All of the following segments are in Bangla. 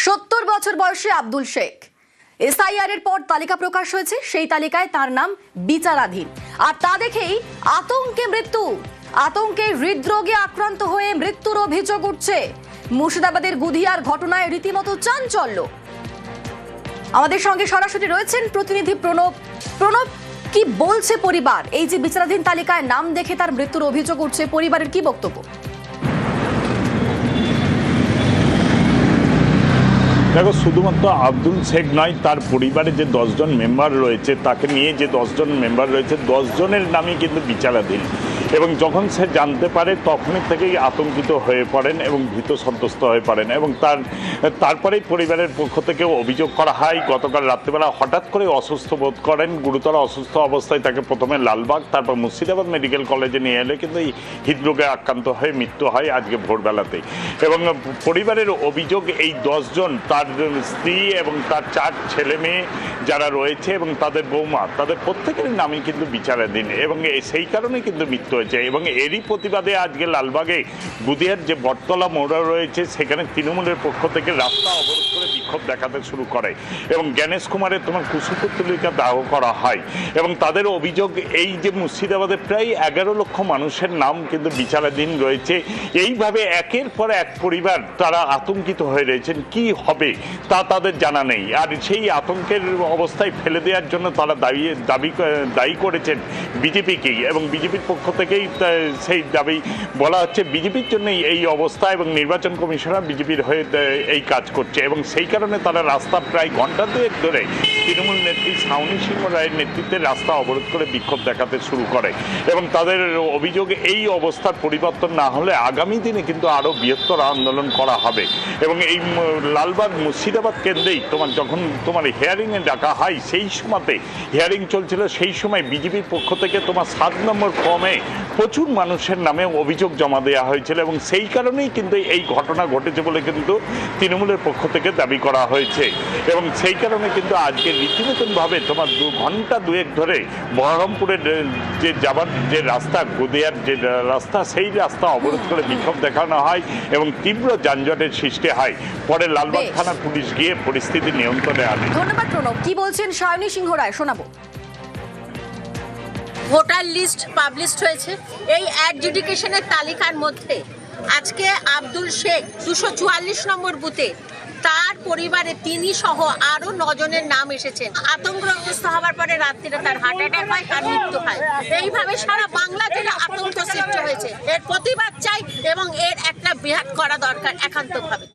70 বছর বয়সী আব্দুল শেখ। এসআইআর এর পর তালিকা প্রকাশ হয়েছে, সেই তালিকায় তার নাম বিচারাধীন। আর তা দেখেই আতঙ্কে হৃদরোগে আক্রান্ত হয়ে মৃত্যুর অভিযোগ উঠছে। মুর্শিদাবাদের গুদিয়ার ঘটনায় রীতিমতো চাঞ্চল্য। আমাদের সঙ্গে সরাসরি রয়েছেন প্রতিনিধি প্রণব। কি বলছে পরিবার? এই যে বিচারাধীন তালিকায় নাম দেখে তার মৃত্যুর অভিযোগ উঠছে, পরিবারের কি বক্তব্য? দেখো, শুধুমাত্র আব্দুল শেখ নয়, তার পরিবারে যে 10 জন মেম্বার রয়েছে, তাকে নিয়ে যে 10 জন মেম্বার রয়েছে, 10 জনের নামই কিন্তু বিচারাধীন। এবং যখন সে জানতে পারে তখনই থেকেই আতঙ্কিত হয়ে পড়েন এবং ভীত সন্ত্রস্ত হয়ে পড়েন। এবং তারপরেই পরিবারের পক্ষ থেকে অভিযোগ করা হয় গতকাল রাত্রিবেলা হঠাৎ করে অসুস্থ বোধ করেন। গুরুতর অসুস্থ অবস্থায় তাকে প্রথমে লালবাগ, তারপর মুর্শিদাবাদ মেডিকেল কলেজে নিয়ে এলে কিন্তু এই হৃদরোগে আক্রান্ত হয়ে মৃত্যু হয় আজকে ভোরবেলাতেই। এবং পরিবারের অভিযোগ, এই 10 জন, তার স্ত্রী এবং তার 4 ছেলে মেয়ে যারা রয়েছে এবং তাদের বৌমা, তাদের প্রত্যেকের নামই কিন্তু বিচারাধীন। এবং সেই কারণেই কিন্তু মৃত্যু হয়েছে। এবং এরই প্রতিবাদে আজকে লালবাগে গুদিয়ার যে বটতলা মোড় রয়েছে, সেখানে তৃণমূলের পক্ষ থেকে রাস্তা অবরোধ করে বিক্ষোভ দেখাতে শুরু করে এবং জ্ঞানেশ কুমারের কুশপুত্তলিকা দাহ করা হয়। এবং তাদের অভিযোগ, এই যে মুর্শিদাবাদে প্রায় 11 লক্ষ মানুষের নাম কিন্তু বিচারাধীন রয়েছে। এইভাবে একের পর এক পরিবার তারা আতঙ্কিত হয়ে রয়েছেন, কি হবে তা তাদের জানা নেই। আর সেই আতঙ্কের অবস্থায় ফেলে দেওয়ার জন্য তারা দায়ী করেছেন বিজেপিকেই। এবং বিজেপির পক্ষ থেকেই সেই দাবি বলা হচ্ছে, বিজেপির জন্যই এই অবস্থা এবং নির্বাচন কমিশনার বিজেপির হয়ে এই কাজ করছে। এবং সেই কারণে তারা রাস্তা প্রায় ঘন্টা দুয়েক ধরে তৃণমূল নেত্রী শাওনী সিংহ রায়ের নেতৃত্বে রাস্তা অবরোধ করে বিক্ষোভ দেখাতে শুরু করে। এবং তাদের অভিযোগ, এই অবস্থার পরিবর্তন না হলে আগামী দিনে কিন্তু আরও বৃহত্তর আন্দোলন করা হবে। এবং এই লালবাগ মুর্শিদাবাদ কেন্দ্রেই যখন হিয়ারিংয়ে ডাকা হয়, সেই সময়তে হিয়ারিং চলছিল, সেই সময় বিজেপির পক্ষ থেকে 7 নম্বর ক্রমে প্রচুর মানুষের নামে অভিযোগ জমা দেওয়া হয়েছিল। এবং সেই কারণেই কিন্তু এই ঘটনা ঘটেছে বলে কিন্তু তৃণমূলের পক্ষ থেকে দাবি করা হয়েছে। এবং সেই কারণে কিন্তু আজকে রীতিমতনভাবে 2 ঘন্টা দুয়েক ধরে বহরমপুরের যে যাবার যে রাস্তা, গুদিয়ার যে রাস্তা, সেই রাস্তা অবরোধ করে বিক্ষোভ দেখানো হয় এবং তীব্র যানজটের সৃষ্টি হয়। পরে লালবাগ থানার পুলিশ গিয়ে পরিস্থিতি নিয়ন্ত্রণে আনে। ধন্যবাদ প্রণব। কি বলছেন শাওনী সিংহ রায়, শোনাবো। ভোটার লিস্ট পাবলিশড হয়েছে। এই অ্যাডজুডিকেশনের তালিকার মধ্যে আজকে আব্দুল শেখ 244 নম্বর বুথে তার পরিবারে তিনি সহ আরো 9 জনের নাম এসেছেন। আতঙ্কগ্রস্ত হওয়ার পরে রাত্রিরে তার হার্ট অ্যাটাক হয়, তার মৃত্যু হয়। এইভাবে সারা বাংলা জুড়ে আতঙ্ক সৃষ্টি হয়েছে। এর প্রতিবাদ চাই এবং এর একটা বৃহৎ করা দরকার একান্তভাবে।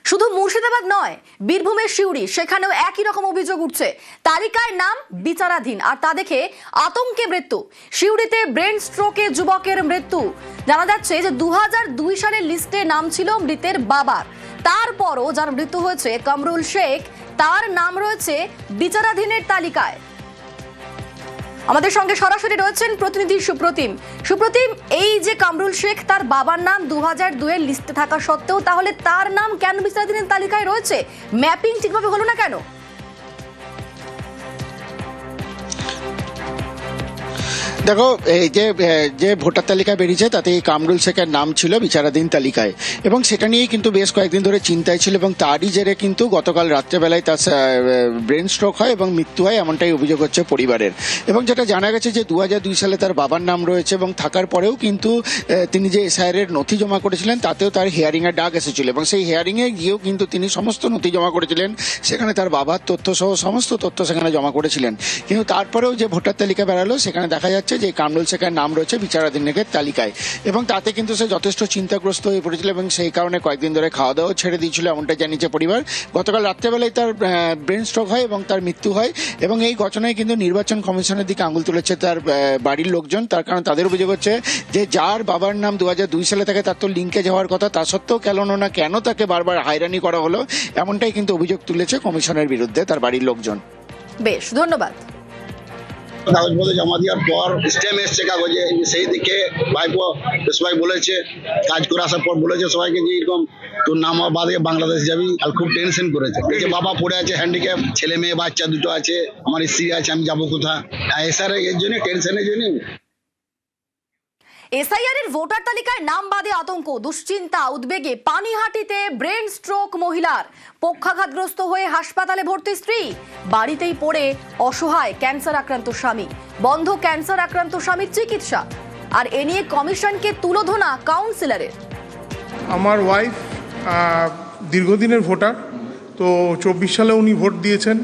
শুধু মুর্শিদাবাদ নয়, বীরভূমের সিউড়ি, সেখানেও একই রকম অভিযোগ উঠছে। তালিকায় নাম বিচারাধীন, আর তা দেখে আতঙ্কে মৃত্যু। সিউড়িতে ব্রেন স্ট্রোকে যুবকের মৃত্যু। জানা যাচ্ছে যে 2002 সালের লিস্টে নাম ছিল মৃতের বাবার। তারপরও যার মৃত্যু হয়েছে, কামরুল শেখ, তার নাম রয়েছে বিচারাধীনের তালিকায়। আমাদের সঙ্গে সরাসরি রয়েছেন প্রতিনিধি সুপ্রতিম। এই যে কামরুল শেখ, তার বাবার নাম 2002 এর লিস্টে থাকা সত্ত্বেও তাহলে তার নাম কেন বিচারাধীনের তালিকায় রয়েছে? ম্যাপিং ঠিকভাবে হলো না কেন? দেখো, এই যে ভোটার তালিকা বেরিয়েছে তাতে এই কামরুল শেখের নাম ছিল বিচারাধীন তালিকায় এবং সেটা নিয়েই কিন্তু বেশ কয়েকদিন ধরে চিন্তায় ছিল। এবং তারই জেরে কিন্তু গতকাল রাত্রেবেলায় তার ব্রেন স্ট্রোক হয় এবং মৃত্যু হয়, এমনটাই অভিযোগ হচ্ছে পরিবারের। এবং যেটা জানা গেছে যে 2002 সালে তার বাবার নাম রয়েছে এবং থাকার পরেও কিন্তু তিনি যে এসআইআর এর নথি জমা করেছিলেন তাতেও তার হিয়ারিংয়ের ডাক এসেছিল এবং সেই হিয়ারিংয়ে গিয়েও কিন্তু তিনি সমস্ত নথি জমা করেছিলেন। সেখানে তার বাবার তথ্য সহ সমস্ত তথ্য সেখানে জমা করেছিলেন। কিন্তু তারপরেও যে ভোটার তালিকা বেরালো, সেখানে দেখা যাচ্ছে যে কামরুল শেখের নাম রয়েছে বিচারাধীনের তালিকায়। এবং তাতে কিন্তু সে যথেষ্ট চিন্তাগ্রস্ত হয়ে পড়েছিল এবং সেই কারণে কয়েকদিন ধরে খাওয়া দাওয়া ছেড়ে দিয়েছিল, এমনটা জানিয়েছে পরিবার। গতকাল রাত্রেবেলায় তার ব্রেন স্ট্রোক হয় এবং তার মৃত্যু হয়। এবং এই ঘটনায় কিন্তু নির্বাচন কমিশনের দিকে আঙুল তুলেছে তার বাড়ির লোকজন। তার কারণ তাদের অভিযোগ হচ্ছে যে যার বাবার নাম 2002 সালে থাকে, তার তো লিঙ্কে যাওয়ার কথা, তা সত্ত্বেও কেন তাকে বারবার হয়রানি করা হলো, এমনটাই কিন্তু অভিযোগ তুলেছে কমিশনের বিরুদ্ধে তার বাড়ির লোকজন। বেশ, ধন্যবাদ। কাগজপত্র জমা দেওয়ার পর স্ট্যাম্প এসছে কাগজে, সেই দিকে ভাইপো সবাই বলেছে, কাজ করে আসার পর বলেছে সবাইকে যে এরকম তোর নাম বাদে বাংলাদেশ যাবি। আর খুব টেনশন করেছে যে বাবা পড়ে আছে, হ্যান্ডিক্যাপ, ছেলে মেয়ে বাচ্চা দুটো আছে, আমার স্ত্রী আছে, আমি যাবো কোথা। এর জন্য টেনশনের জন্য এসআইআর এর ভোটার তালিকায় নাম বাদে আতঙ্ক, দুশ্চিন্তা, উদ্বেগে পানিহাটিতে ব্রেন স্ট্রোক মহিলার, পক্ষাঘাতগ্রস্ত হয়ে হাসপাতালে ভর্তি স্ত্রী, বাড়িতেই পড়ে অসহায় ক্যান্সার আক্রান্ত স্বামী, বন্ধ ক্যান্সার আক্রান্ত স্বামীর চিকিৎসা। আর এ নিয়ে কমিশনকে তুলোধনা কাউন্সিলরের। আমার ওয়াইফ দীর্ঘদিনের ভোটার, তো 24 সালে উনি ভোট দিয়েছেন,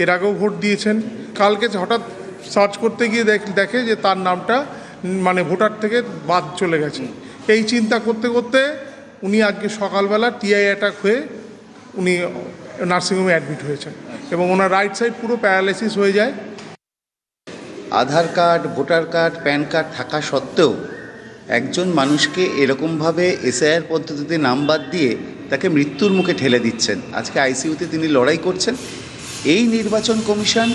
এর আগেও ভোট দিয়েছেন। কালকে হঠাৎ সার্চ করতে গিয়ে দেখে যে তার নামটা মানে ভোটার থেকে বাদ চলে গেছে। এই চিন্তা করতে করতে উনি আজকে সকালবেলা টিআই অ্যাটাক হয়ে উনি নার্সিংহোমে অ্যাডমিট হয়েছেন এবং ওনার রাইট সাইড পুরো প্যারালাইসিস হয়ে যায়। Aadhaar card, voter card, PAN card থাকা সত্ত্বেও একজন মানুষকে এরকমভাবে এসআইআর পদ্ধতিতে নাম বাদ দিয়ে তাকে মৃত্যুর মুখে ঠেলে দিচ্ছেন। আজকে আইসিইউতে তিনি লড়াই করছেন। এই নির্বাচন কমিশন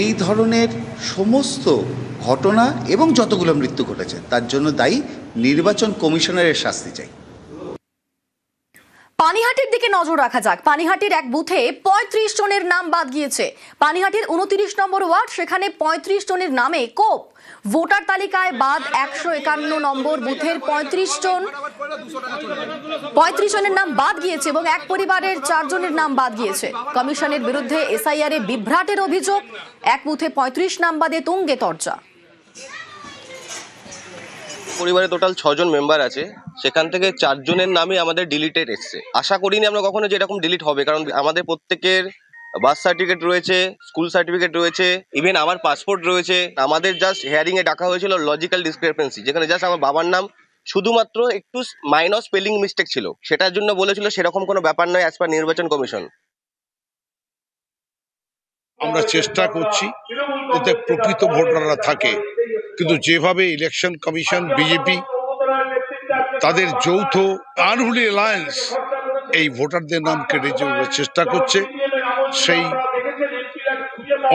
এই ধরনের সমস্ত ঘটনা এবং যতগুলো মৃত্যু ঘটেছে তার জন্য দায়ী। নির্বাচন কমিশনারের শাস্তি চাই। পানিহাটির দিকে নজর রাখা যাক। পানিহাটির এক বুথে 35 জনের নাম বাদ গিয়েছে। পানিহাটির 29 নম্বর ওয়ার্ড, সেখানে 35 জনের নামে কোপ। ভোটার তালিকায় বাদ 151 নম্বর বুথের 35 জনের নাম বাদ গিয়েছে এবং এক পরিবারের 4 জনের নাম বাদ গিয়েছে। কমিশনের বিরুদ্ধে এসআইআর এ বিভ্রাটের অভিযোগ। এক বুথে 35 নাম বাদে তুঙ্গে তরজা। পরিবারে টোটাল 6 জন মেম্বার আছে, সেখান থেকে 4 জনের নামই আমাদের ডিলিটেড এসছে। আশা করিনি আমরা কখনো যে এরকম ডিলিট হবে, কারণ আমাদের প্রত্যেকের বার্থ সার্টিফিকেট রয়েছে, স্কুল সার্টিফিকেট রয়েছে, ইভেন আমার পাসপোর্ট রয়েছে। আমাদের জাস্ট হিয়ারিং এ ডাকা হয়েছিল লজিক্যাল ডিসক্রিপেন্সি, যেখানে জাস্ট আমার বাবার নাম শুধুমাত্র একটু মাইনর স্পেলিং মিস্টেক ছিল, সেটার জন্য বলেছিল। সেরকম কোনো ব্যাপার নয় অ্যাজ পার নির্বাচন কমিশন। আমরা চেষ্টা করছি যাতে প্রকৃত ভোটাররা থাকে, কিন্তু যেভাবে ইলেকশন কমিশন, বিজেপি তাদের যৌথ আনহুলি অ্যালায়েন্স এই ভোটারদের নাম কেটে যাওয়ার চেষ্টা করছে, সেই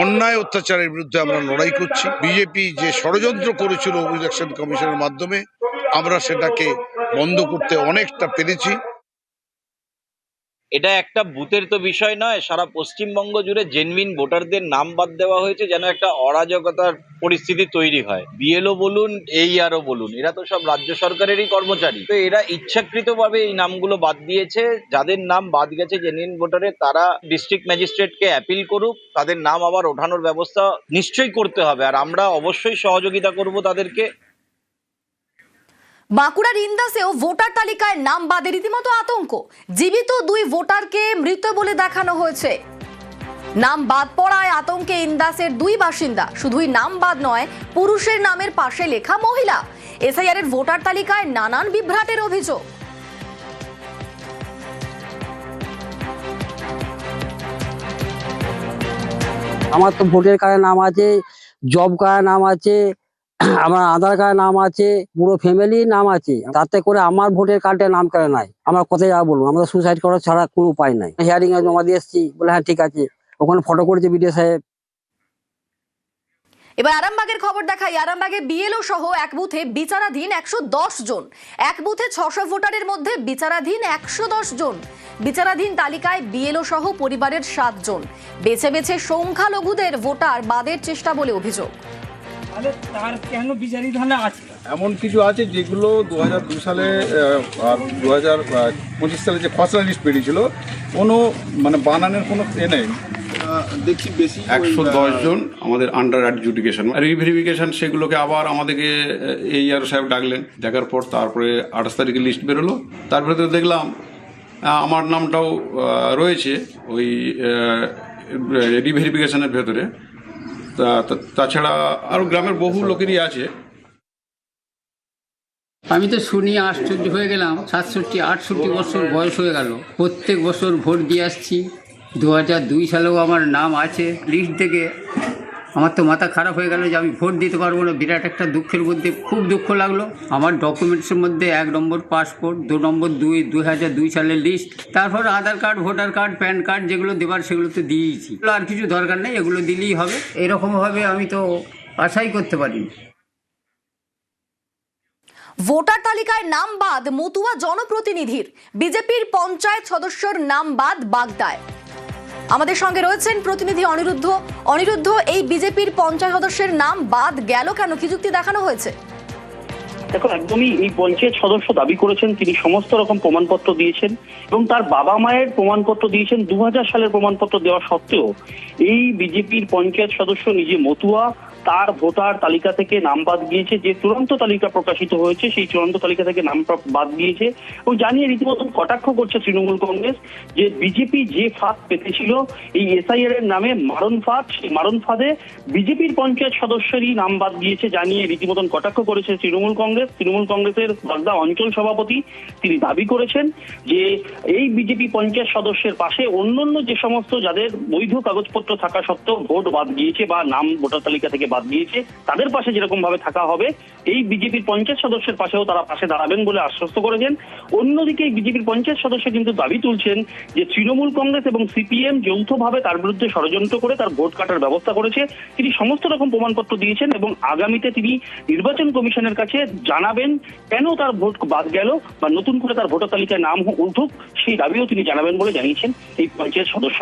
অন্যায় অত্যাচারের বিরুদ্ধে আমরা লড়াই করছি। বিজেপি যে ষড়যন্ত্র করেছিল ইলেকশন কমিশনের মাধ্যমে, আমরা সেটাকে বন্ধ করতে অনেকটা পেরেছি। এটা একটা বুথের তো বিষয় নয়, সারা পশ্চিমবঙ্গ জুড়ে জেনুইন ভোটারদের নাম বাদ দেওয়া হয়েছে যেন একটা অরাজকতার পরিস্থিতি তৈরি হয়। বিএলও বলুন, এইআরও বলুন, এরা তো সব রাজ্য সরকারেরই কর্মচারী, তো এরা ইচ্ছাকৃতভাবে এই নামগুলো বাদ দিয়েছে। যাদের নাম বাদ গেছে জেনুইন ভোটারের, তারা ডিস্ট্রিক্ট ম্যাজিস্ট্রেটকে অ্যাপিল করুক, তাদের নাম আবার ওঠানোর ব্যবস্থা নিশ্চয়ই করতে হবে, আর আমরা অবশ্যই সহযোগিতা করব তাদেরকে। বাঁকুড়ার ইন্দাসেও ভোটার তালিকায় নাম বাদে রীতিমতো আতঙ্ক। জীবিত 2 ভোটারকে মৃত বলে দেখানো হয়েছে। নাম বাদ পড়ায় আতঙ্কে ইন্দাসের 2 বাসিন্দা। শুধুই নাম বাদ নয়, পুরুষের নামের পাশে লেখা মহিলা। এসআইআর এর ভোটার তালিকায় নানান বিভ্রাটের অভিযোগ। আমার তো ভোটের কার্ডে নাম আছে, জব কার্ডে নাম আছে, আমার আধার কার্ডে নাম আছে, পুরো ফ্যামিলির নাম আছে। তাতে করে আমার ভোটের কার্ডে নাম কেন নাই? আমরা কোথায় যাবো বলুন? আমরা সুসাইড করা ছাড়া কোনো উপায় নাই। হিয়ারিং এ জমা দিয়ে এসেছি, বলে হ্যাঁ ঠিক আছে। ওখানে ফটো করেছে বিডিও সাহেব। এবার আরামবাগের খবর দেখাই। আরামবাগে বিএলও সহ এক বুথে বিচারাধীন 110 জন। এক বুথে 600 ভোটারের মধ্যে বিচারাধীন 110 জন। বিচারাধীন তালিকায় বিএলও সহ পরিবারের 7 জন। বেছে বেছে সংখ্যালঘুদের ভোটার বাদের চেষ্টা বলে অভিযোগ। তার কেন বিচারাধীনে আছে? এমন কিছু আছে যেগুলো 2002 সালে আর 2025 সালে যে খসড়া লিস্ট বেরিয়েছিল, কোনো মানে বানানের কোনো নেই। দেখছি বেশি 110 জন আমাদের আন্ডার অ্যাডজুডিকেশন, রিভেরিফিকেশন, সেগুলোকে আবার আমাদেরকে এইআরও সাহেব ডাকলেন। দেখার পর তারপরে 28 তারিখে লিস্ট বেরোলো। তারপরে তো দেখলাম আমার নামটাও রয়েছে ওই রিভেরিফিকেশনের ভেতরে। তাছাড়া আরও গ্রামের বহু লোকেরই আছে। আমি তো শুনি আশ্চর্য হয়ে গেলাম। 67-68 বছর বয়স হয়ে গেল, প্রত্যেক বছর ভোট দিয়ে আসছি। 2002 সালেও আমার নাম আছে লিস্ট থেকে। আমার তো মাথা খারাপ হয়ে গেল যে আমি ভোট দিতে পারবো না। বিরাট একটা দুঃখের মধ্যে, খুব দুঃখ লাগলো। আমার ডকুমেন্টসের মধ্যে 1 নম্বর পাসপোর্ট, 2 নম্বর 2002 সালের লিস্ট, তারপর Aadhaar card, voter card, PAN card যেগুলো দেবার সেগুলো তো দিয়েছি। আর কিছু দরকার নেই, এগুলো দিলেই হবে। এরকমভাবে আমি তো আশাই করতে পারিনি। ভোটার তালিকায় নাম বাদ মতুয়া জনপ্রতিনিধির। বিজেপির পঞ্চায়েত সদস্যর নাম বাদ বাগদায়। আমাদের সঙ্গে রয়েছেন প্রতিনিধি অনিরুদ্ধ। এই বিজেপির পঞ্চায়েত সদস্যের নাম বাদ গেল কেন? কি যুক্তি দেখানো হয়েছে? দেখো, একদমই এই পঞ্চায়েত সদস্য দাবি করেছেন তিনি সমস্ত রকম প্রমাণপত্র দিয়েছেন এবং তার বাবা মায়ের প্রমাণপত্র দিয়েছেন। 2000 সালের প্রমাণপত্র দেওয়া সত্ত্বেও এই বিজেপির পঞ্চায়েত সদস্য নিজে মতুয়া, তার ভোটার তালিকা থেকে নাম বাদ গিয়েছে। যে চূড়ান্ত তালিকা প্রকাশিত হয়েছে সেই চূড়ান্ত তালিকা থেকে নাম বাদ গিয়েছে এবং জানিয়ে রীতিমতন কটাক্ষ করছে তৃণমূল কংগ্রেস যে বিজেপি যে ফাঁদ পেতেছিল এই এসআইআর এর নামে মারণ ফাঁদ, সেই মারণ ফাঁদে বিজেপির পঞ্চায়েত সদস্যেরই নাম বাদ গিয়েছে জানিয়ে রীতিমতন কটাক্ষ করেছে তৃণমূল কংগ্রেস। তৃণমূল কংগ্রেসের বাগদা অঞ্চল সভাপতি তিনি দাবি করেছেন যে এই বিজেপি পঞ্চায়েত সদস্যের পাশে অন্যান্য যে সমস্ত যাদের বৈধ কাগজপত্র থাকা সত্ত্বেও ভোট বাদ গিয়েছে বা নাম ভোটার তালিকা থেকে বাদ গিয়েছে তাদের পাশে যেরকম ভাবে থাকা হবে এই বিজেপির পঞ্চায়েত সদস্যের পাশেও তারা পাশে দাঁড়াবেন বলে আশ্বস্ত করেছেন। অন্যদিকে বিজেপির পঞ্চায়েত সদস্য কিন্তু দাবি তুলছেন যে তৃণমূল কংগ্রেস এবং সিপিএম যৌথভাবে তার বিরুদ্ধে ষড়যন্ত্র করে তার ভোট কাটার ব্যবস্থা করেছে। তিনি সমস্ত রকম প্রমাণপত্র দিয়েছেন এবং আগামীতে তিনি নির্বাচন কমিশনের কাছে জানাবেন কেন তার ভোট বাদ গেল বা নতুন করে তার ভোটার তালিকায় নাম উঠুক সেই দাবিও তিনি জানাবেন বলে জানিয়েছেন এই পঞ্চায়েত সদস্য।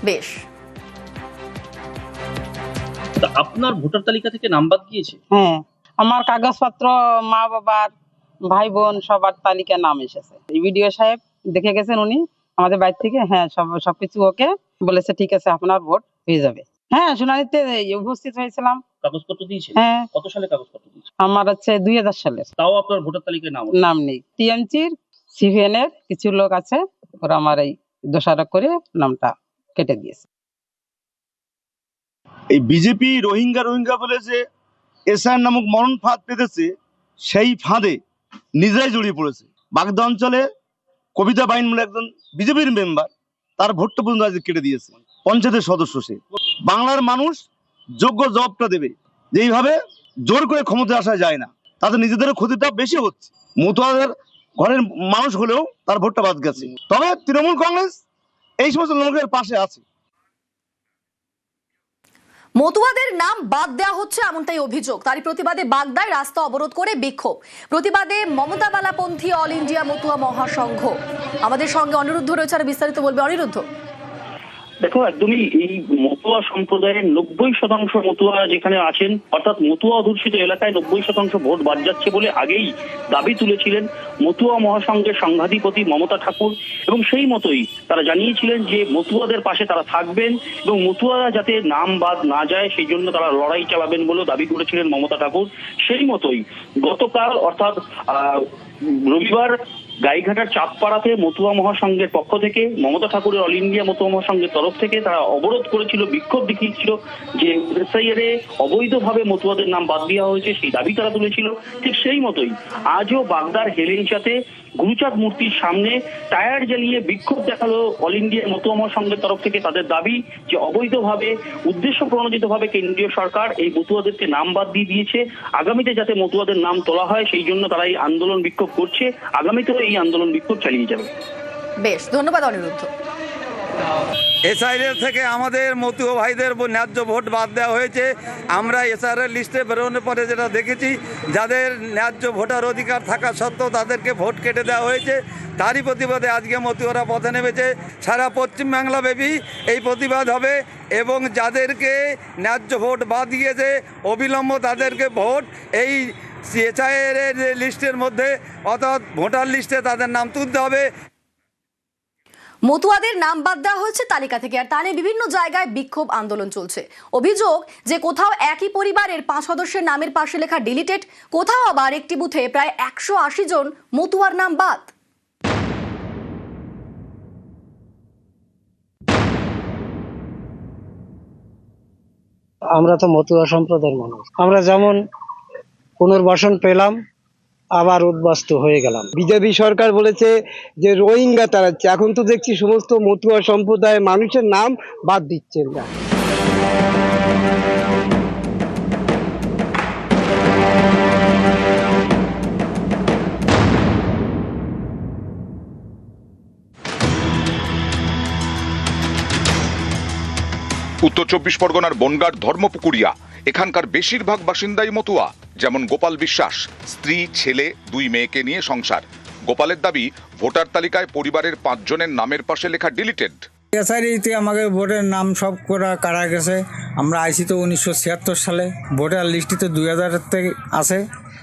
বেশ, আপনার ভোটার তালিকা থেকে নাম বাদ গিয়েছে? হ্যাঁ, আমার কাগজপত্র, মা বাবার, ভাই বোন সবার তালিকায় নাম এসেছে। ভিডিও সাহেব দেখে গেছেন উনি আমাদের বাড়ি থেকে। হ্যাঁ, সবকিছু ওকে বলেছে, ঠিক আছে আপনার ভোট হয়ে যাবে। হ্যাঁ, শুনানিতে উপস্থিত হয়েছিলাম। কাগজপত্র দিয়েছে? হ্যাঁ। কত সালে কাগজপত্র দিয়েছে? আমার হচ্ছে 2000 সালের। তাও আপনার ভোটার তালিকায় নাম নেই। টিএমসির সিপিএন এর কিছু লোক আছে, ওরা আমার এই দোষারোপ করে নামটা কেটে দিয়েছে। এই বিজেপি রোহিঙ্গা বলে যে এসআইআর নামক মরণ ফাঁদ পেতেছে সেই ফাঁদে নিজেরাই জড়িয়ে পড়েছে। বাগদা অঞ্চলে কবিতা বাইন বলে একজন বিজেপির মেম্বার, তার ভোটটা পর্যন্ত আজ কেটে দিয়েছে। পঞ্চায়েতের সদস্য সে। বাংলার মানুষ যোগ্য জবাবটা দেবে, যেইভাবে জোর করে ক্ষমতায় আসা যায় না, তাদের নিজেদের ক্ষতিটা বেশি হচ্ছে। মতুয়াদের ঘরের মানুষ হলেও তার ভোটটা বাদ গেছে। তবে তৃণমূল কংগ্রেস এই সমস্ত লোকের পাশে আছে। মতুয়াদের নাম বাদ দেওয়া হচ্ছে এমনটাই অভিযোগ। তারই প্রতিবাদে বাগদায় রাস্তা অবরোধ করে বিক্ষোভ। প্রতিবাদে মমতা বালাপন্থী অল ইন্ডিয়া মতুয়া মহাসংঘ। আমাদের সঙ্গে অনিরুদ্ধ রয়েছে, আর বিস্তারিত বলবে অনিরুদ্ধ। দেখো, একদমই এই মতুয়া সম্প্রদায়ের 90% মতুয়া যেখানে আছেন, অর্থাৎ মতুয়া অধ্যুষিত এলাকায় 90% ভোট বাদ যাচ্ছে বলে আগেই দাবি তুলেছিলেন মতুয়া মহাসংঘের সংঘাধিপতি মমতা ঠাকুর এবং সেই মতোই তারা জানিয়েছিলেন যে মতুয়াদের পাশে তারা থাকবেন এবং মতুয়ারা যাতে নাম বাদ না যায় সেই জন্য তারা লড়াই চালাবেন বলেও দাবি করেছিলেন মমতা ঠাকুর। সেই মতোই গতকাল অর্থাৎ রবিবার গাইঘাটার চাঁদপাড়াতে মতুয়া মহাসংঘের পক্ষ থেকে মমতা ঠাকুরের অল ইন্ডিয়া মতুয়া মহাসংঘের তরফ থেকে তারা অবরোধ করেছিল, বিক্ষোভ দেখিয়েছিল যে এসআইআর এ অবৈধভাবে মতুয়াদের নাম বাদ দেওয়া হয়েছে সেই দাবি তারা তুলেছিল। ঠিক সেই মতোই আজও বাগদার হেলেঞ্চাতে গুরুচাঁদ মূর্তির সামনে টায়ার জ্বালিয়ে বিক্ষোভ দেখালো অল ইন্ডিয়া মতুয়া মহাসংঘের তরফ থেকে। তাদের দাবি যে অবৈধভাবে উদ্দেশ্য প্রণোদিতভাবে কেন্দ্রীয় সরকার এই মতুয়াদেরকে নাম বাদ দিয়ে দিয়েছে, আগামীতে যাতে মতুয়াদের নাম তোলা হয় সেই জন্য তারা এই আন্দোলন বিক্ষোভ করছে। আগামীতেও এই আন্দোলন বিক্ষোভ চালিয়ে যাবে। বেশ, ধন্যবাদ অনিরুদ্ধ। এসআইআর থেকে আমাদের মতুয়া ভাইদের ন্যায্য ভোট বাদ দেওয়া হয়েছে। আমরা এসআইআর লিস্টে বেরোনোর পরে যেটা দেখেছি, যাদের ন্যায্য ভোটার অধিকার থাকা সত্ত্বেও তাদেরকে ভোট কেটে দেওয়া হয়েছে। তারই প্রতিবাদে আজকে মতুয়ারা পথে নেমেছে। সারা পশ্চিমবাংলা ব্যাপী এই প্রতিবাদ হবে এবং যাদেরকে ন্যায্য ভোট বাদ দিয়েছে অবিলম্বে তাদেরকে ভোট এই এসআইআর লিস্টের মধ্যে অর্থাৎ ভোটার লিস্টে তাদের নাম তুলতে হবে। মতুয়াদের নাম বাদ দেওয়া হয়েছে তালিকা থেকে, আর তা নিয়ে বিভিন্ন জায়গায় বিক্ষোভ আন্দোলন চলছে। অভিযোগ যে কোথাও একই পরিবারের 5 সদস্যের নামের পাশে লেখা ডিলিটেড, কোথাও আবার একটি বুথে প্রায় 180 জন মতুয়ার নাম বাদ। আমরা তো মতুয়া সম্প্রদায়ের মানুষ, আমরা যেমন পুনর্বাসন পেলাম আবার উদ্বাস্তু হয়ে গেলাম। বিজেপি সরকার বলেছে যে রোহিঙ্গা তাড়াচ্ছে, এখন তো দেখছি সমস্ত মতুয়া সম্প্রদায়ের মানুষের নাম বাদ দিচ্ছেন না। উত্তর 24 পরগনার বনগাঁর ধর্মপুকুরিয়া, এখানকার বেশিরভাগ বাসিন্দাই মতুয়া। যেমন গোপাল বিশ্বাস, স্ত্রী, ছেলে, 2 মেয়েকে নিয়ে সংসার। গোপালের দাবি, ভোটার তালিকায় পরিবারের 5 জনের নামের পাশে লেখা ডিলিটেড। এসআইআরতে আমাদের ভোটের নাম সব কাটা গেছে। আমরা আইসি তো 1976 সালে, ভোটার লিস্টে তো 2000 থেকে আছে।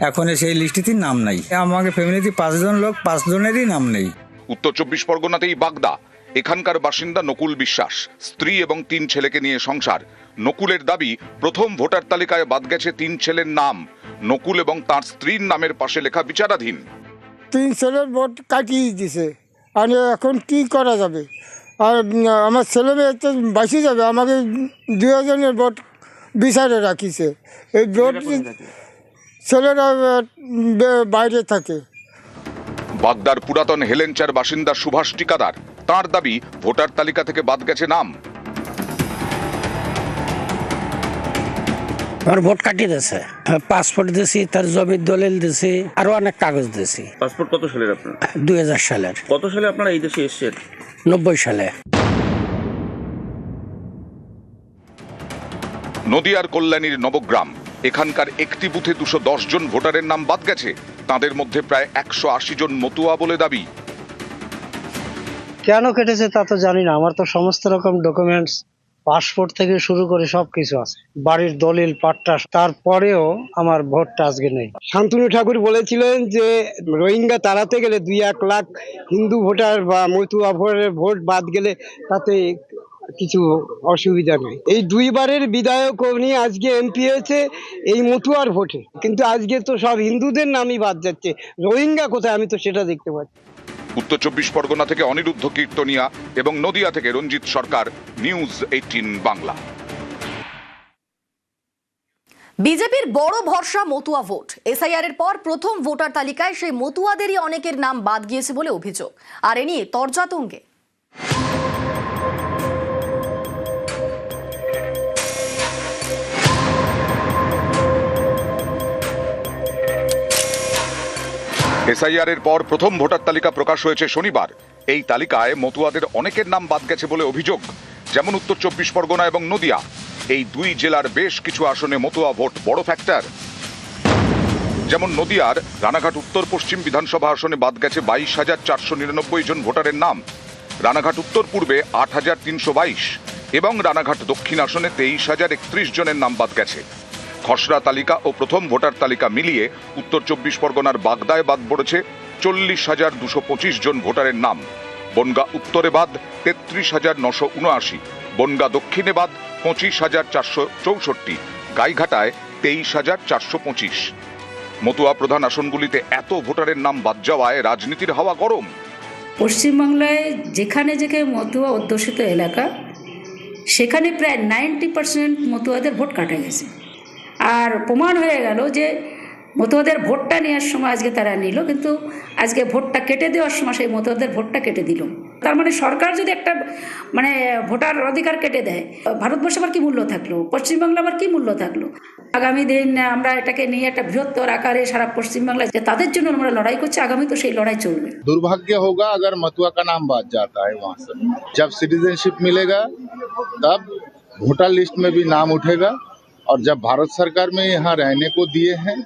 এখন সেই লিস্টেতে নাম নাই। আমাকে ফ্যামিলিতে 5 জন লোক, 5 জনেরই নাম নেই। উত্তর 24 পরগনাতেই বাগদা। এখানকার বাসিন্দা নকুল বিশ্বাস, স্ত্রী এবং 3 ছেলেকে নিয়ে সংসার। নকুলের দাবি, প্রথম ভোটার তালিকায় বাদ গেছে 3 ছেলের নাম। নকুল এবং তার স্ত্রীর নামের পাশে লেখা বিচারাধীন। 3 ছেলের ভোট কাটিয়ে দিছে, আর এখন কি করা যাবে? আর আমার ছেলে মেয়ে তো বাঁচি যাবে, আমাকে 2 জনের ভোট বিচারে রাখিছে। এই ভোট ছেলেরা বাইরে থাকে। বাগদার পুরাতন হেলেঞ্চার বাসিন্দা সুভাষ টিকাদার, তার দাবি ভোটার তালিকা থেকে বাদ গেছে নাম। আমার ভোট কাটিয়ে দিয়েছে, পাসপোর্ট দিয়েছি, তার জমির দলিল দিয়েছি, আরো অনেক কাগজ দিয়েছি। পাসপোর্ট কত সালের আপনার? 2000 সালের। কত সালে আপনারা এই দেশে এসেছেন? 90 সালে। নদিয়ার কল্যাণীর নবগ্রাম। এখানকার একটি বুথে 210 জন ভোটারের নাম বাদ গেছে। তাদের মধ্যে প্রায় 180 জন মতুয়া বলে দাবি। কেন কেটেছে তা তো জানি না, আমার তো সমস্ত রকম ডকুমেন্টস, পাসপোর্ট থেকে শুরু করে সবকিছু আছে, বাড়ির দলিল পাট্টা, তারপরেও আমার ভোটটা আজকে নেই। শান্তনু ঠাকুর বলেছিলেন যে রোহিঙ্গা তাড়াতে গেলে 2-1 লাখ হিন্দু ভোটার বা মতুয়া ভোটারের ভোট বাদ গেলে তাতে কিছু অসুবিধা নেই। এই 2 বারের বিধায়ক উনি আজকে এমপি হয়েছে এই মতুয়ার ভোটে, কিন্তু আজকে তো সব হিন্দুদের নামই বাদ যাচ্ছে, রোহিঙ্গা কোথায় আমি তো সেটা দেখতে পাচ্ছি। উত্তর 24 পরগনা থেকে অনিরুদ্ধ কীর্তনিয়া এবং নদিয়া থেকে রঞ্জিত সরকার, নিউজ 18 বাংলা। বিজেপির বড় ভরসা মতুয়া ভোট। এসআইআর এর পর প্রথম ভোটার তালিকায় সেই মতুয়াদেরই অনেকের নাম বাদ গিয়েছে বলে অভিযোগ, আর এ নিয়ে তরজা তুঙ্গে। এসআইআর এর পর প্রথম ভোটার তালিকা প্রকাশ হয়েছে শনিবার। এই তালিকায় মতুয়াদের অনেকের নাম বাদ গেছে বলে অভিযোগ, যেমন উত্তর 24 পরগনা এবং নদিয়া। এই 2 জেলার বেশ কিছু আসনে মতুয়া ভোট বড় ফ্যাক্টর। যেমন নদিয়ার রানাঘাট উত্তর পশ্চিম বিধানসভা আসনে বাদ গেছে 22,499 জন ভোটারের নাম। রানাঘাট উত্তর পূর্বে 8,322 এবং রানাঘাট দক্ষিণ আসনে 23,031 জনের নাম বাদ গেছে। খসড়া তালিকা ও প্রথম ভোটার তালিকা মিলিয়ে উত্তর 24 পরগনার বাগদায় বাদ পড়েছে 40,225 জন ভোটারের নাম। বনগাঁ উত্তরে বাদ 33,979, বনগাঁ দক্ষিণে বাদ 25,464, গাইঘাটায় 23,425। মতুয়া প্রধান আসনগুলিতে এত ভোটারের নাম বাদ যাওয়ায় রাজনীতির হাওয়া গরম। পশ্চিমবাংলায় যেখানে যেখানে মতুয়া অধ্যুষিত এলাকা, সেখানে প্রায় 90% মতুয়াদের ভোট কাটা গেছে। আর প্রমাণ হয়ে গেল যে মতুয়াদের ভোটটা নেওয়ার সময় আজকে তারা নিল, কিন্তু আজকে ভোটটা কেটে দেওয়ার সময় সেই মতুয়াদের ভোটটা কেটে দিল। তার মানে সরকার যদি একটা ভোটার অধিকার কেটে দেয়, ভারতবর্ষে আবার কি মূল্য থাকলো, পশ্চিমবাংলা আবার কি মূল্য থাকলো? আগামী দিন আমরা এটাকে নিয়ে একটা বৃহত্তর আকারে সারা পশ্চিমবাংলায় যে তাদের জন্য আমরা লড়াই করছি, আগামী তো সেই লড়াই চলবে। दुर्भाग्य होगा अगर मथुआ का नाम बात जाता है वहाँ से। जब सिटीजनशिप मिलेगा तब वोटर लिस्ट में भी नाम उठेगा, और जब भारत सरकार में यहाँ रहने को दिए हैं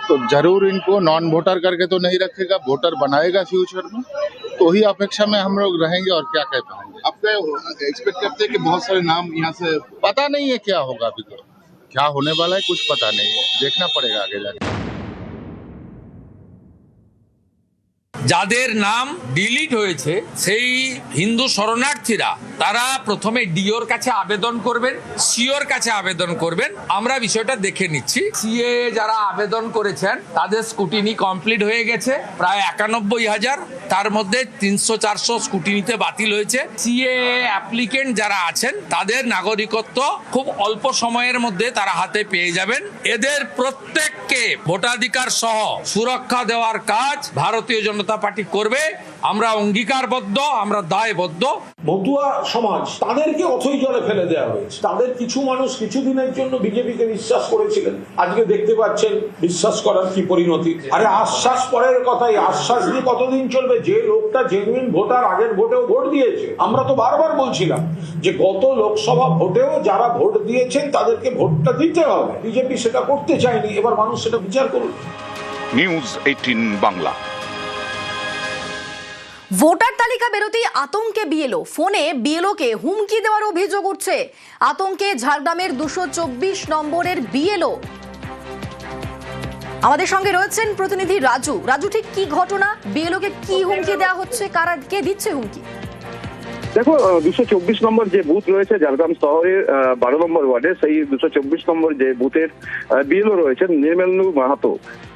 तो जरूर इनको नॉन वोटर करके तो नहीं रखेगा, वोटर बनाएगा फ्यूचर में। तो ही अपेक्षा में हम लोग रहेंगे और क्या कह पाएंगे। अब एक्सपेक्ट करते हैं कि बहुत सारे नाम यहाँ से, पता नहीं है क्या होगा, अभी तो क्या होने वाला है कुछ पता नहीं है, देखना पड़ेगा आगे जाके। যাদের নাম ডিলিট হয়েছে সেই হিন্দু শরণার্থীরা তারা প্রথমে ডিওর কাছে আবেদন করবেন, সিওর কাছে আবেদন করবেন। আমরা বিষয়টা দেখে নিচ্ছি। সিএ যারা আবেদন করেছেন তাদের স্কুটিনি কমপ্লিট হয়ে গেছে প্রায় 91,000, তার মধ্যে 300-400 স্কুটিনিতে বাতিল হয়েছে। সিএ অ্যাপ্লিকেন্ট যারা আছেন তাদের নাগরিকত্ব খুব অল্প সময়ের মধ্যে তারা হাতে পেয়ে যাবেন। এদের প্রত্যেককে ভোটাধিকার সহ সুরক্ষা দেওয়ার কাজ ভারতীয় জনতা পার্টি করবে। আমরা অঙ্গীকারবদ্ধ, আমরা দায়বদ্ধ। মতুয়া সমাজ তাদেরকে অথই জলে ফেলে দেওয়া হয়েছে। তাদের কিছু মানুষ কিছুদিনের জন্য বিজেপিকে বিশ্বাস করেছিলেন, আজকে দেখতে পাচ্ছেন বিশ্বাস করার কি পরিণতি। আরে আশ্বাস পরের কথাই, আশ্বাস দিয়ে কতদিন চলবে? যে লোকটা জেনুইন ভোটার, আগের ভোটেও ভোট দিয়েছে। আমরা তো বারবার বলছিলাম যে গত লোকসভা ভোটেও যারা ভোট দিয়েছেন তাদেরকে ভোটটা দিতে হবে। বিজেপি সেটা করতে চায়নি, এবার মানুষ সেটা বিচার করুন। নিউজ 18 বাংলা। ভোটার তালিকা বেরোতেই আতঙ্কে বিএলও, ফোনে বিএলওকে হুমকি দেওয়ার অভিযোগ উঠছে। আতঙ্কে ঝাড়গ্রামের 224 নম্বরের বিএলও। আমাদের সঙ্গে রয়েছেন প্রতিনিধি রাজু। রাজু, ঠিক কি ঘটনা? বিএলওকে কি হুমকি দেওয়া হচ্ছে? কারা কে দিচ্ছে হুমকি? দেখো, 224 নম্বর যে বুথ রয়েছে ঝাড়গ্রাম শহরের 12 নম্বর ওয়ার্ডে, সেই 224 নম্বর যে বুথের বিএলও রয়েছেন নির্মলেন্দু মাহাতো,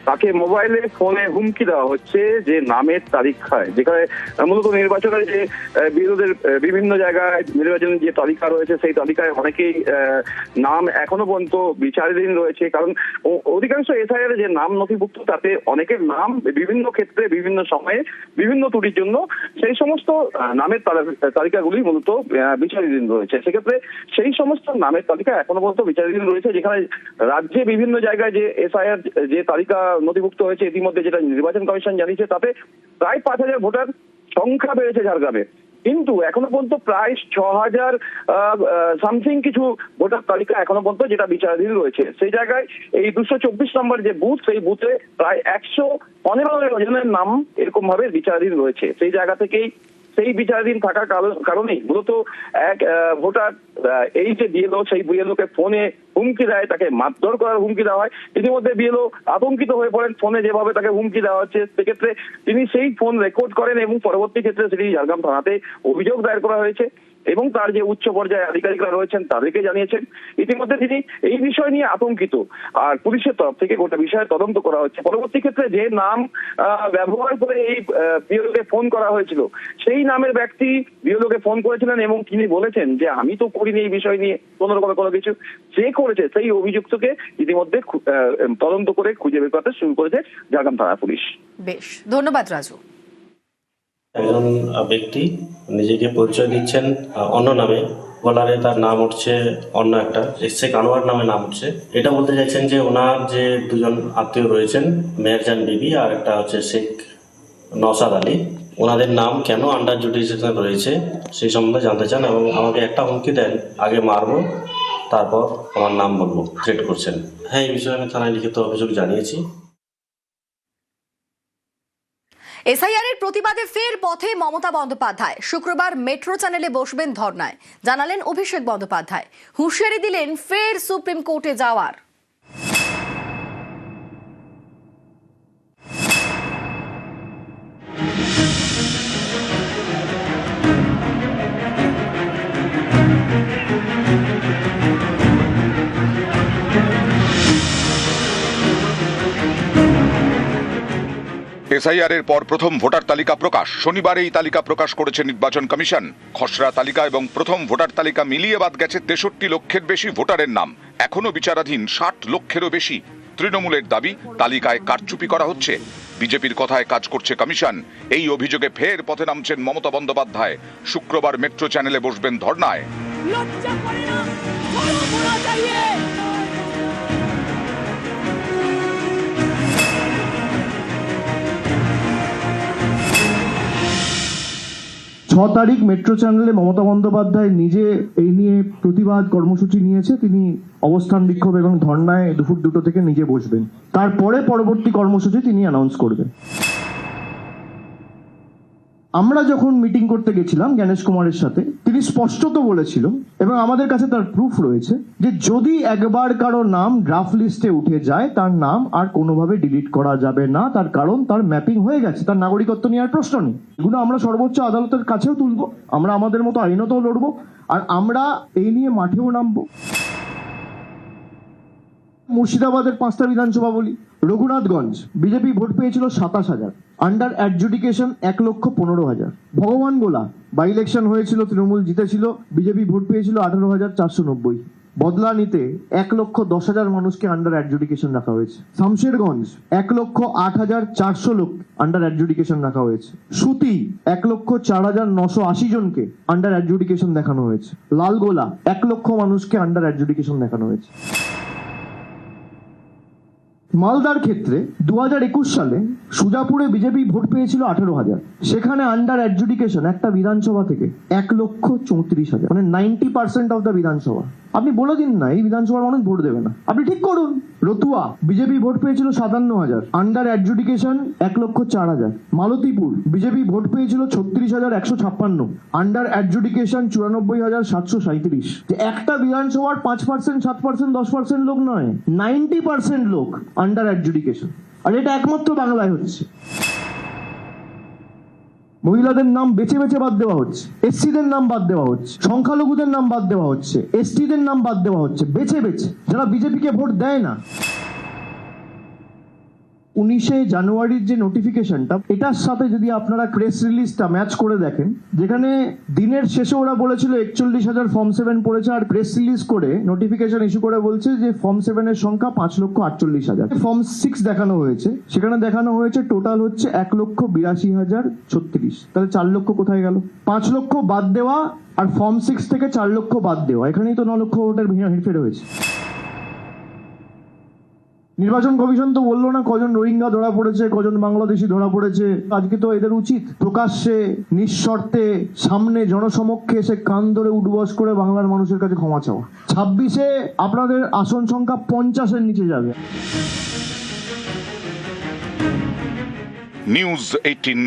তাকে মোবাইলে ফোনে হুমকি দেওয়া হচ্ছে যে নামের তালিকায়, যেখানে মূলত নির্বাচনের যে বিরোধীদের বিভিন্ন জায়গায় নির্বাচনের যে তালিকা রয়েছে সেই তালিকায় অনেকেই নাম এখনো পর্যন্ত বিচারাধীন রয়েছে। কারণ অধিকাংশ এসআইআর যে নাম নথিভুক্ত, তাতে অনেকের নাম বিভিন্ন ক্ষেত্রে বিভিন্ন সময়ে বিভিন্ন ত্রুটির জন্য সেই সমস্ত নামের তালিকাগুলি মূলত বিচারাধীন রয়েছে। সেক্ষেত্রে সেই সমস্ত নামের তালিকা এখনো পর্যন্ত বিচারাধীন রয়েছে, যেখানে রাজ্যে বিভিন্ন জায়গায় যে এসআইআর যে তালিকা নথিভুক্ত হয়েছে ইতিমধ্যে, যেটা নির্বাচন কমিশন জানিয়েছে, তাতে প্রায় 5,000 ভোটার সংখ্যা বেড়েছে ঝাড়গ্রামে। কিন্তু এখনো পর্যন্ত প্রায় 6,000 সামথিং কিছু ভোটার তালিকা এখনো পর্যন্ত যেটা বিচারাধীন রয়েছে। সেই জায়গায় এই 224 নম্বর যে বুথ, সেই বুথে প্রায় 115 জনের নাম এরকম ভাবে বিচারাধীন রয়েছে। সেই জায়গা থেকেই সেই বিচারাধীন থাকার কারণেই মূলত এক ভোটার এই যে বিএলও, সেই বিএলওকে ফোনে হুমকি দেয়, তাকে মারধর করার হুমকি দেওয়া হয়। ইতিমধ্যে বিএলও আতঙ্কিত হয়ে পড়েন, ফোনে যেভাবে তাকে হুমকি দেওয়া হচ্ছে। সেক্ষেত্রে তিনি সেই ফোন রেকর্ড করেন এবং পরবর্তী ক্ষেত্রে সেটি ঝাড়গ্রাম থানাতে অভিযোগ দায়ের করা হয়েছে এবং তার যে উচ্চ পর্যায়ে আধিকারিকরা রয়েছেন তাদেরকে জানিয়েছেন। ইতিমধ্যে তিনি এই বিষয় নিয়ে আতঙ্কিত, আর পুলিশের তরফ থেকে গোটা বিষয়ে তদন্ত করা হচ্ছে। পরবর্তী ক্ষেত্রে যে নাম ব্যবহার করে এই বিএলওকে ফোন করা হয়েছিল, সেই নামের ব্যক্তি বিএলওকে ফোন করেছিলেন এবং তিনি বলেছেন যে আমি তো করিনি এই বিষয় নিয়ে কোনো রকমের কোনো কিছু। যে করেছে সেই অভিযুক্তকে ইতিমধ্যে তদন্ত করে খুঁজে বের করতে শুরু করেছে ঝাড়গ্রাম থানা পুলিশ। বেশ, ধন্যবাদ রাজু। একজন ব্যক্তি নিজেকে পরিচয় দিচ্ছেন অন্য নামে, বলারে তার নাম উঠছে অন্য একটা শেখ আনোয়ার নামে নাম উঠছে। এটা বলতে চাইছেন যে ওনার যে দুজন আত্মীয় রয়েছেন, মেহেরজান বিবি আর একটা হচ্ছে শেখ নওশাদ আলী, ওনাদের নাম কেন আন্ডার জুডিশিয়াল রয়েছে সেই সম্বন্ধে জানতে চান এবং আমাকে একটা হুমকি দেন, আগে মারবো তারপর আমার নাম বলবো, থ্রেট করছেন। হ্যাঁ, এই বিষয়ে আমি থানায় লিখিত অভিযোগ জানিয়েছি। এসআইআর এর প্রতিবাদে ফের পথে মমতা বন্দ্যোপাধ্যায়। শুক্রবার মেট্রো চ্যানেলে বসবেন ধর্নায়, জানালেন অভিষেক বন্দ্যোপাধ্যায়। হুঁশিয়ারি দিলেন ফের সুপ্রিম কোর্টে যাওয়ার। এসআইআর এর পর প্রথম ভোটার তালিকা প্রকাশ। শনিবার এই তালিকা প্রকাশ করেছে নির্বাচন কমিশন। খসড়া তালিকা এবং প্রথম ভোটার তালিকা মিলিয়ে বাদ গেছে 63 লক্ষের বেশি ভোটারের নাম। এখনো বিচারাধীন 60 লক্ষেরও বেশি। তৃণমূলের দাবি তালিকায় কারচুপি করা হচ্ছে। বিজেপির কথায় কাজ করছে কমিশন। এই অভিযোগে ফের পথে নামছেন মমতা বন্দ্যোপাধ্যায়। শুক্রবার মেট্রো চ্যানেলে বসবেন ধর্নায়। তারিখ মেট্রো চ্যানেলে মমতা বন্দ্যোপাধ্যায় নিজে এই নিয়ে প্রতিবাদ কর্মসূচি নিয়েছে। তিনি অবস্থান বিক্ষোভ এবং ধর্নায় দুপুর 2টো থেকে নিজে বসবেন। তারপরে পরবর্তী কর্মসূচি তিনি অ্যানাউন্স করবেন। আমরা যখন মিটিং করতে গেছিলাম জ্ঞানেশ কুমারের সাথে, তিনি স্পষ্টত বলেছিল এবং আমাদের কাছে তার প্রুফ রয়েছে যে যদি একবার কারো নাম ড্রাফট লিস্টে উঠে যায়, তার নাম আর কোনোভাবে ডিলিট করা যাবে না। তার কারণ তার ম্যাপিং হয়ে গেছে, তার নাগরিকত্ব নেওয়ার প্রশ্ন নেই। এগুলো আমরা সর্বোচ্চ আদালতের কাছেও তুলবো, আমরা আমাদের মতো আইনতেও লড়বো, আর আমরা এই নিয়ে মাঠেও নামবো। মুর্শিদাবাদের 5টা বিধানসভা বলি। রঘুনাথগঞ্জ বিজেপি ভোট পেয়েছিল 27,000, আন্ডার অ্যাডজুডিকেশন 1,15,000। ভগবান গোলা বাই ইলেকশন হয়েছিল, তৃণমূল জিতেছিল, বিজেপি ভোট পেয়েছিল 18,490। বদলানিতে 1,10,000 মানুষকে আন্ডার অ্যাডজুডিকেশন রাখা হয়েছে। শামশেরগঞ্জ 1,08,400 লোক আন্ডার অ্যাডজুডিকেশন রাখা হয়েছে। সুতি 1,04,980 জনকে আন্ডার অ্যাডজুডিকেশন দেখানো হয়েছে। লালগোলা 1 লক্ষ মানুষকে আন্ডার অ্যাডজুডিকেশন দেখানো হয়েছে। মালদার ক্ষেত্রে 2021 সালে সুজাপুরে বিজেপি ভোট পেয়েছিল 18,000, সেখানে আন্ডার অ্যাডজুডিকেশন একটা বিধানসভা থেকে 1,34,000, মানে 90% অফ দ্য বিধানসভা। আপনি বলে দিন না এই বিধানসভার মানুষ ভোট দেবে না, আপনি ঠিক করুন। রতুয়া বিজেপি ভোট পেয়েছিল 57,000, under adjudication 1,04,000। Malatipur BJP vote পেয়েছিল 36,156, আন্ডার অ্যাডজুডিকেশন 94,737। যে একটা বিধানসভার 5%, 7%, 10% লোক নয়, 90% লোক আন্ডার অ্যাডজুডিকেশন। আর এটা একমাত্র বাংলায় হচ্ছে। মহিলাদের নাম বেছে বেছে বাদ দেওয়া হচ্ছে, এসসিদের নাম বাদ দেওয়া হচ্ছে, সংখ্যালঘুদের নাম বাদ দেওয়া হচ্ছে, এসটিদের নাম বাদ দেওয়া হচ্ছে বেছে বেছে, যারা বিজেপিকে ভোট দেয় না। 19শে জানুয়ারির যে নোটিফিকেশনটা, এটার সাথে যদি আপনারা প্রেস রিলিজটা ম্যাচ করে দেখেন, যেখানে দিনের শেষে ওরা বলেছিল 41,000 ফর্ম 7 পড়েছে, আর প্রেস রিলিজ করে নোটিফিকেশন ইস্যু করে বলছে যে ফর্ম 7 এর সংখ্যা 5,48,000। ফর্ম 6 দেখানো হয়েছে, সেখানে দেখানো হয়েছে টোটাল হচ্ছে 1,82,036। তাহলে 4 লক্ষ কোথায় গেল? 5 লক্ষ বাদ দেওয়া আর ফর্ম 6 থেকে 4 লক্ষ বাদ দেওয়া, এখানেই তো 9 লক্ষ ভোটের হেরফের হয়েছে। নির্বাচন কমিশন তো বললো না কজন রোহিঙ্গা ধরা পড়েছে, কজন বাংলাদেশি ধরা পড়েছে। আজকে তো এদের উচিত প্রকাশ্যে নিঃশর্তে সামনে জনসমক্ষে এসে কান ধরে উঠবস করে বাংলার মানুষের কাছে ক্ষমা চাওয়া। 26-এ আপনাদের আসন সংখ্যা 50-এর নিচে যাবে। নিউজ 18।